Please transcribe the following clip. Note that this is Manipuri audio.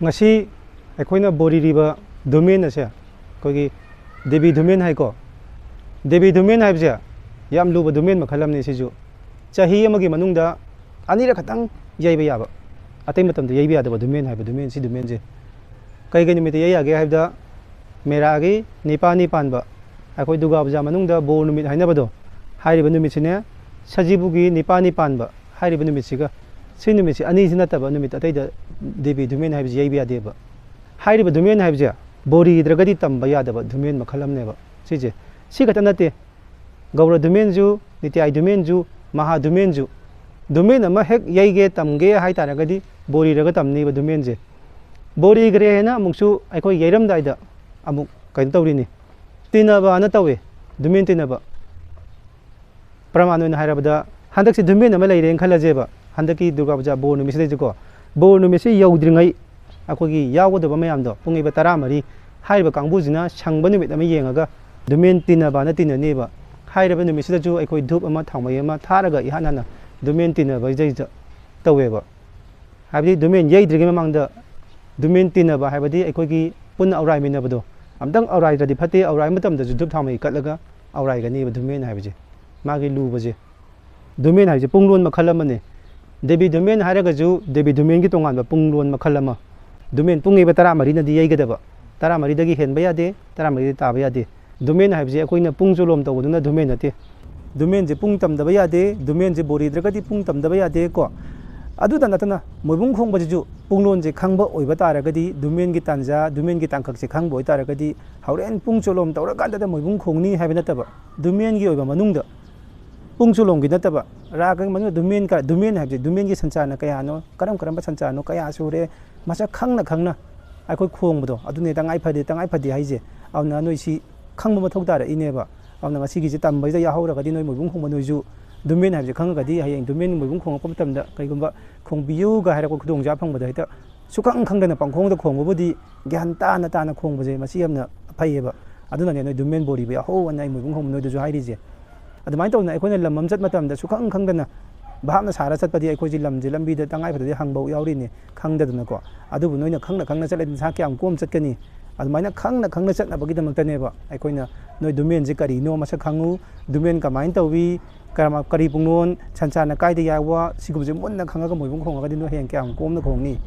ngasi aikoina boririba domain ase kogi devi domain hai ko devi domain hai bja yam luba domain makhalam ne siju chahi amagi manungda anira khatang yaiba yaba atai matam da yaiba yada domain hai domain si domain je kai kai nimit yai age haibda mera gi nipani panba akoi duga bja manungda bo numit haina bado hairiba numit sine sajibu gi nipani panba hairiba numit siga si numit si ani sina taba numit atai da devi domain hai bja yaiba yade ba hairiba domain hai bja bori dragadi tamba yada ba domain makhalam ne ba sije si khatana te gaura domain ju nityai domain ju maha domain ju domain ama hek yaige tamge hai taragadi bori raga tamni ba domain je bori gre na muksu aikoi yairam daida amuk kain tawrini tinaba na tawe domain tinaba pramanu na hairabada handak si domain ama leire khalaje ba handaki durga puja bo numi se ko bo numi se yaudringai akogi yagodaba mayam do pungi ba 13 haiba kangbu jina sangba numit ama yengaga domain tinaba na tinani ba hairaba numi se ju aikoi dhup ama thangmai ama tharaga ihanana domain tinaba jaija taweba habdi domain yaidrige mamangda domain tinaba habdi aikogi punna aurai minabado amdang aurai radi phate aurai matam da dhup thangmai katlaga aurai gani ba domain habje magi lubaje domain habje punglon makhalamane devi domain haraga ju devi domain gi tongan ba punglon makhalama domain pungi ba 13 na di yaigadaba 13 dagi henba yade 13 taba yade domain habje akoina pungsolom tawduna domain nate domain je pung tamdaba yade domain je bori dragadi pung tamdaba yade ko adu da natana moibung khong baju punglon je khangba oiba taragadi domain gi tanja domain gi tangkhak je khangba oi taragadi hauren pungsolom tawra ganda da moibung khongni habi nataba domain gi oiba manungda pungsolom gi nataba raga manu domain ka domain habje domain gi sanchana kaya no karam ba sanchano kaya sure masa khangna khangna aikoi khongbdo adune tangai phadi haije awna noi si khangba mathau tara ineba awna ngasi gi tambay da yahora gadi noi moibung khong manoiju domain habje khangagadi hayeng domain moibung khong ko tamda kaigumba khongbiyu ga haira ko khudong ja phangba da hita sukang khangdana pangkhong da khongbodi gyan ta na khongbaje masi yamna phaieba aduna ne noi domain bori ba ho wana moibung khong noi da ju hairije adumai tawna aikoina lamam chat matamda sukang khangdana bahapna sara chatpadi aikoji lamje lambi da tangai phadi hangbau yawrini khangdaduna ko adubu noina khangna chatlen sa kyam kom chatkani adumai khangna chatna bagi damaktaneba aikoina noi domain je kari no masa khangu domain kamain tawi karama kari punglon chanchana kaida yawa sigumje monna khangaga moibung khonga gadi no heng kyam komna khongni